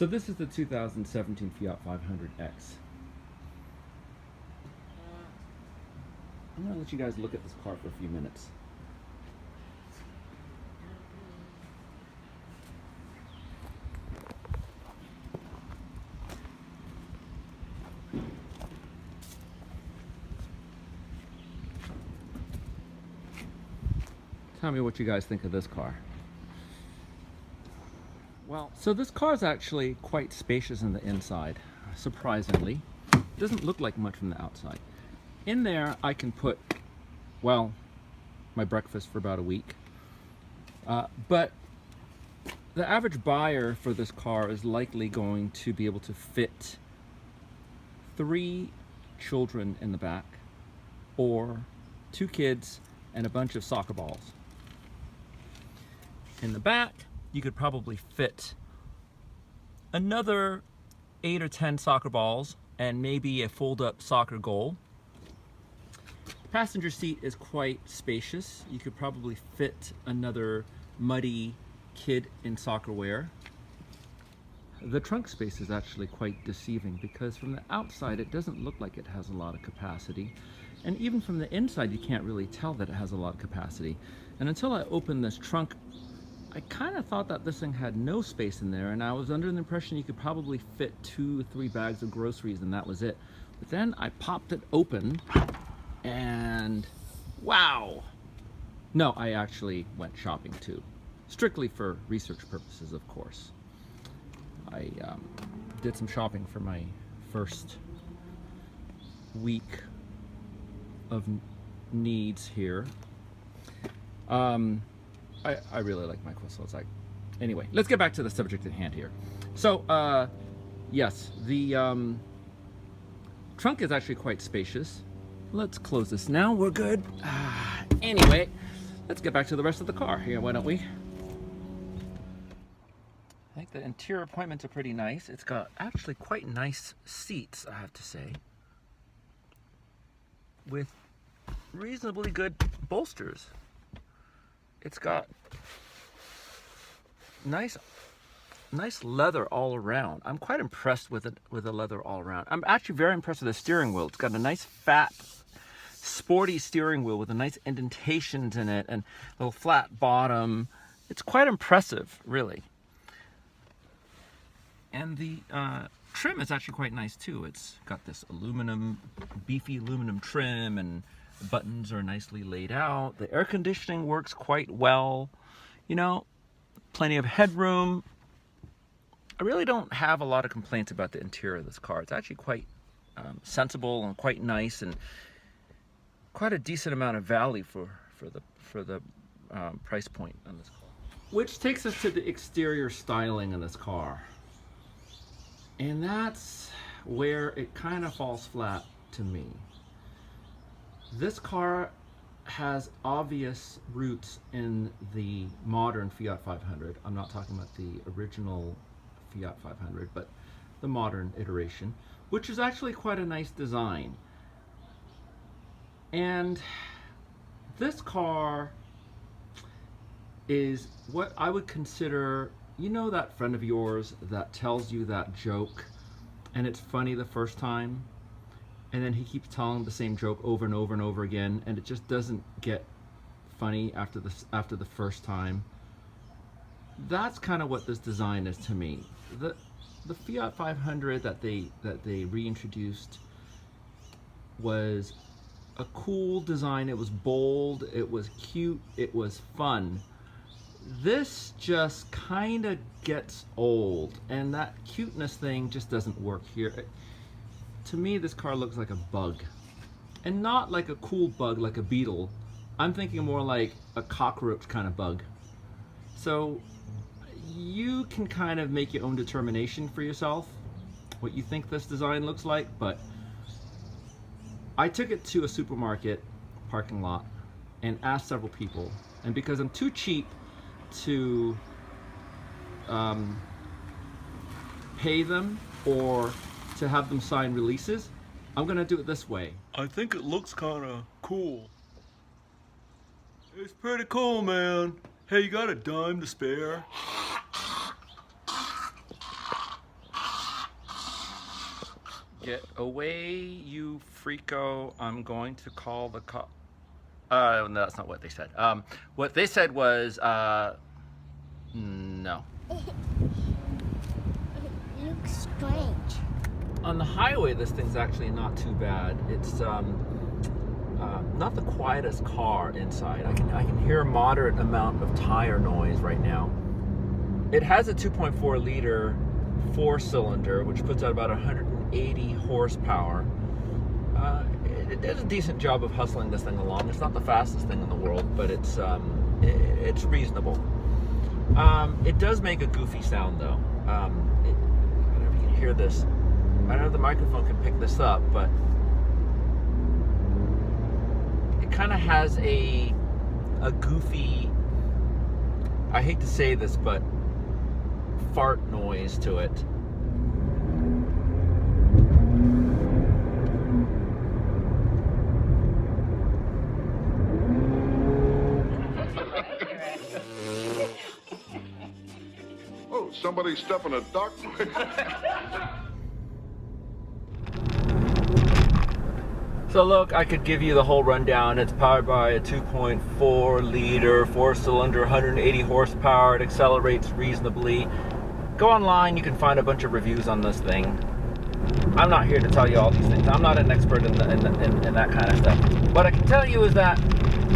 So this is the 2017 Fiat 500X. I'm going to let you guys look at this car for a few minutes. Tell me what you guys think of this car. Well, so this car is actually quite spacious in the inside, surprisingly. It doesn't look like much from the outside. In there, I can put, well, my breakfast for about a week. But the average buyer for this car is likely going to be able to fit 3 children in the back, or 2 kids and a bunch of soccer balls. In the back, you could probably fit another 8 or 10 soccer balls and maybe a fold-up soccer goal. The passenger seat is quite spacious. You could probably fit another muddy kid in soccer wear. The trunk space is actually quite deceiving because from the outside it doesn't look like it has a lot of capacity, and even from the inside you can't really tell that it has a lot of capacity. And until I opened this trunk, I kind of thought that this thing had no space in there, and I was under the impression you could probably fit 2 or 3 bags of groceries and that was it. But then I popped it open and wow! No, I actually went shopping too. Strictly for research purposes, of course. I did some shopping for my first week of needs here. I really like my so it's like, anyway, let's get back to the subject at hand here. So, yes, the trunk is actually quite spacious. Let's close this now, we're good. Anyway, let's get back to the rest of the car here, why don't we? I think the interior appointments are pretty nice. It's got actually quite nice seats, I have to say, with reasonably good bolsters. It's got nice leather all around. I'm quite impressed with it, with the leather all around. I'm actually very impressed with the steering wheel. It's got a nice fat, sporty steering wheel with a nice indentations in it and a little flat bottom. It's quite impressive, really. And the trim is actually quite nice too. It's got this beefy aluminum trim, and the buttons are nicely laid out. The air conditioning works quite well. You know, plenty of headroom. I really don't have a lot of complaints about the interior of this car. It's actually quite sensible and quite nice, and quite a decent amount of value for the price point on this car. Which takes us to the exterior styling in this car. And that's where it kind of falls flat to me. This car has obvious roots in the modern Fiat 500. I'm not talking about the original Fiat 500, but the modern iteration, which is actually quite a nice design. And this car is what I would consider, you know, that friend of yours that tells you that joke and it's funny the first time, and then he keeps telling the same joke over and over and over again, and it just doesn't get funny after the first time. That's kind of what this design is to me. The Fiat 500 that they reintroduced was a cool design. It was bold, it was cute, it was fun. This just kind of gets old, and that cuteness thing just doesn't work here. To me, this car looks like a bug, and not like a cool bug like a beetle. I'm thinking more like a cockroach kind of bug. So you can kind of make your own determination for yourself what you think this design looks like, but I took it to a supermarket parking lot and asked several people, and because I'm too cheap to pay them or to have them sign releases, I'm gonna do it this way. I think it looks kind of cool. It's pretty cool, man. Hey, you got a dime to spare? Get away, you freako. I'm going to call the cop. No, that's not what they said. What they said was, no. It looks strange. On the highway, this thing's actually not too bad. It's not the quietest car inside. I can hear a moderate amount of tire noise right now. It has a 2.4 liter 4-cylinder, which puts out about 180 horsepower. It does a decent job of hustling this thing along. It's not the fastest thing in the world, but it's reasonable. It does make a goofy sound though. I don't know if you can hear this. I don't know if the microphone can pick this up, but it kind of has a goofy, I hate to say this, but fart noise to it. Oh, somebody's stuffing a duck. So look, I could give you the whole rundown. It's powered by a 2.4 liter 4-cylinder, 180 horsepower. It accelerates reasonably. Go online, you can find a bunch of reviews on this thing. I'm not here to tell you all these things. I'm not an expert in that kind of stuff. What I can tell you is that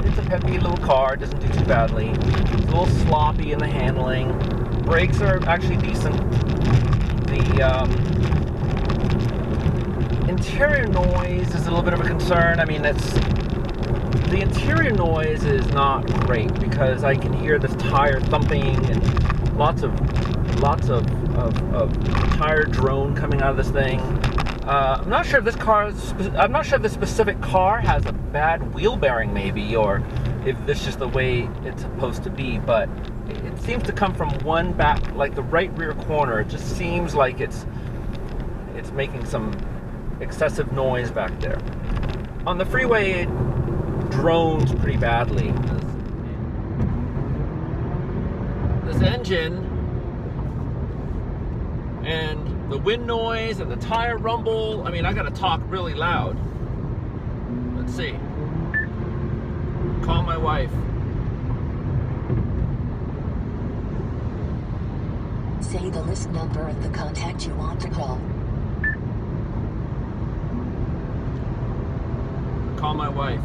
it's a peppy little car. It doesn't do too badly. It's a little sloppy in the handling. Brakes are actually decent. The interior noise is a little bit of a concern. I mean, the interior noise is not great because I can hear this tire thumping and lots of tire drone coming out of this thing. I'm not sure if this specific car has a bad wheel bearing maybe, or if this is just the way it's supposed to be, but it seems to come from one back, like the right rear corner. It just seems like it's making some excessive noise back there. On the freeway, it drones pretty badly. This engine and the wind noise and the tire rumble, I mean, I gotta talk really loud. Let's see. Call my wife. Say the list number of the contact you want to call. Call my wife.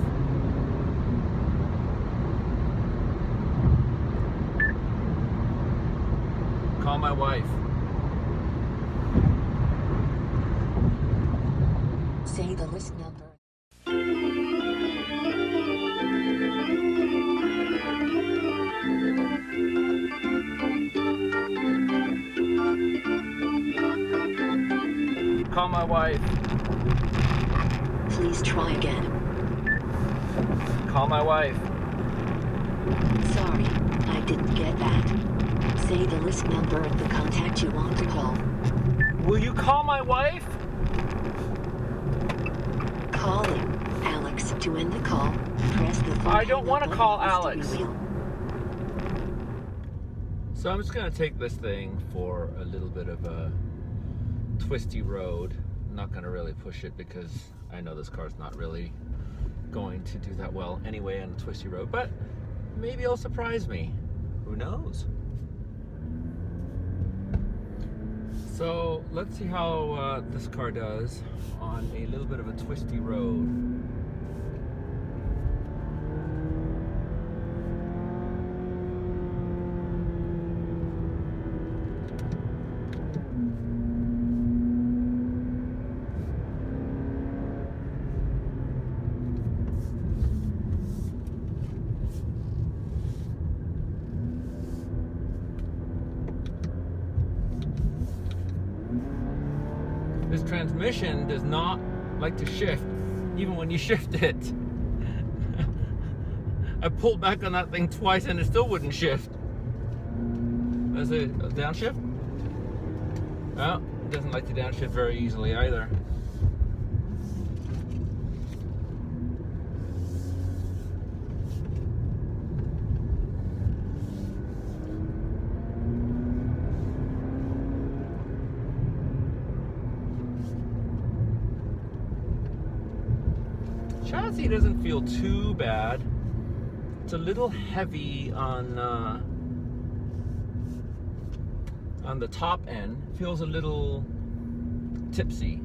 Call my wife. Say the list number. Call my wife. Please try again. Call my wife. Sorry, I didn't get that. Say the list number of the contact you want to call. Will you call my wife? Calling Alex. To end the call, press the phone. I don't want to button call on the Alex. steering wheel. So I'm just going to take this thing for a little bit of a twisty road. I'm not going to really push it because I know this car's not really going to do that well anyway on a twisty road, but maybe it'll surprise me. Who knows? So let's see how this car does on a little bit of a twisty road. This transmission does not like to shift, even when you shift it. I pulled back on that thing twice and it still wouldn't shift. Is it a downshift? Well, it doesn't like to downshift very easily either. chassis doesn't feel too bad. It's a little heavy on the top end. Feels a little tipsy.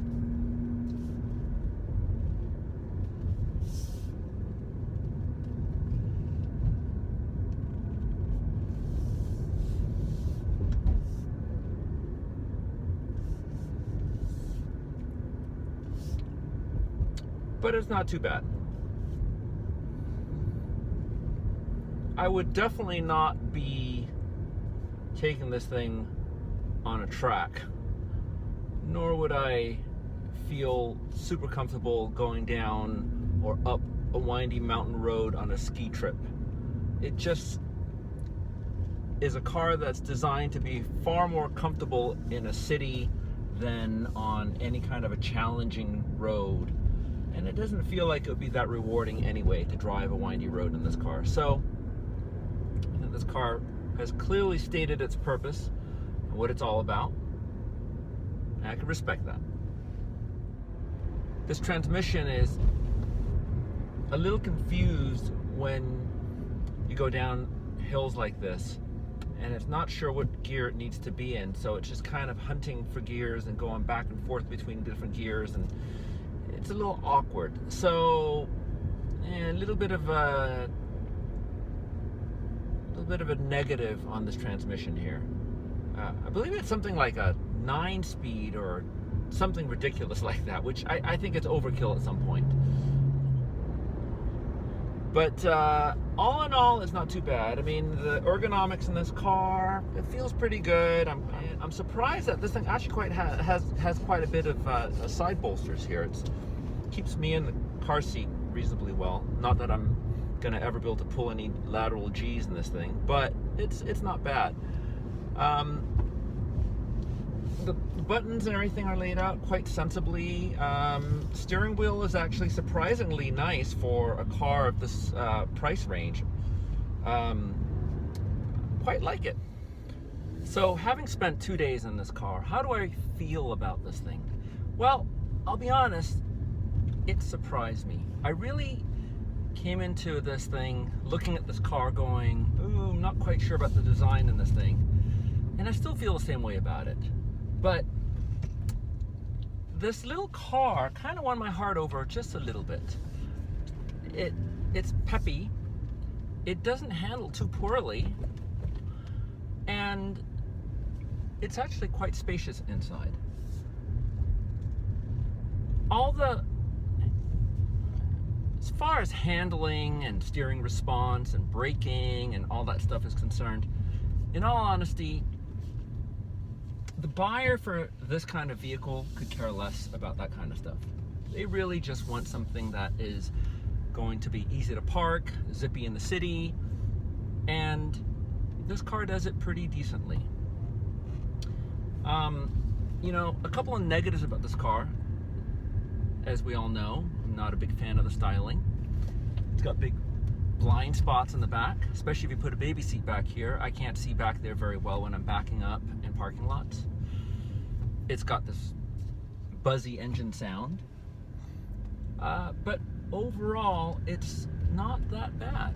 But it's not too bad. I would definitely not be taking this thing on a track, nor would I feel super comfortable going down or up a windy mountain road on a ski trip. It just is a car that's designed to be far more comfortable in a city than on any kind of a challenging road. And it doesn't feel like it would be that rewarding anyway to drive a windy road in this car. So I think this car has clearly stated its purpose and what it's all about. And I can respect that. This transmission is a little confused when you go down hills like this, and it's not sure what gear it needs to be in. So it's just kind of hunting for gears and going back and forth between different gears, and it's a little awkward. So a little bit of a negative on this transmission here. I believe it's something like a 9-speed or something ridiculous like that, which I think it's overkill at some point. But all in all, it's not too bad. I mean, the ergonomics in this car, it feels pretty good. I'm surprised that this thing actually quite has quite a bit of side bolsters here. It keeps me in the car seat reasonably well. Not that I'm gonna ever be able to pull any lateral G's in this thing, but it's not bad. The buttons and everything are laid out quite sensibly. Steering wheel is actually surprisingly nice for a car of this price range. Quite like it. So, having spent 2 days in this car, how do I feel about this thing? Well, I'll be honest, it surprised me. I really came into this thing looking at this car going, ooh, I'm not quite sure about the design in this thing. And I still feel the same way about it. But this little car kind of won my heart over just a little bit. It's peppy. It doesn't handle too poorly. And it's actually quite spacious inside. As far as handling and steering response and braking and all that stuff is concerned, in all honesty, the buyer for this kind of vehicle could care less about that kind of stuff. They really just want something that is going to be easy to park, zippy in the city, and this car does it pretty decently. You know, a couple of negatives about this car, as we all know, I'm not a big fan of the styling. It's got big blind spots in the back, especially if you put a baby seat back here. I can't see back there very well when I'm backing up in parking lots. It's got this buzzy engine sound. But overall, it's not that bad.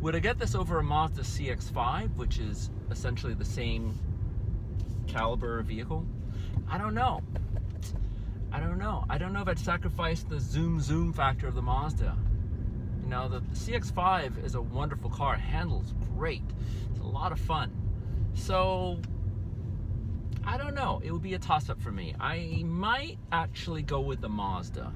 Would I get this over a Mazda CX-5, which is essentially the same caliber of vehicle? I don't know. I don't know if I'd sacrifice the zoom factor of the Mazda. You know, the CX-5 is a wonderful car. It handles great. It's a lot of fun. So, I don't know. It would be a toss-up for me. I might actually go with the Mazda.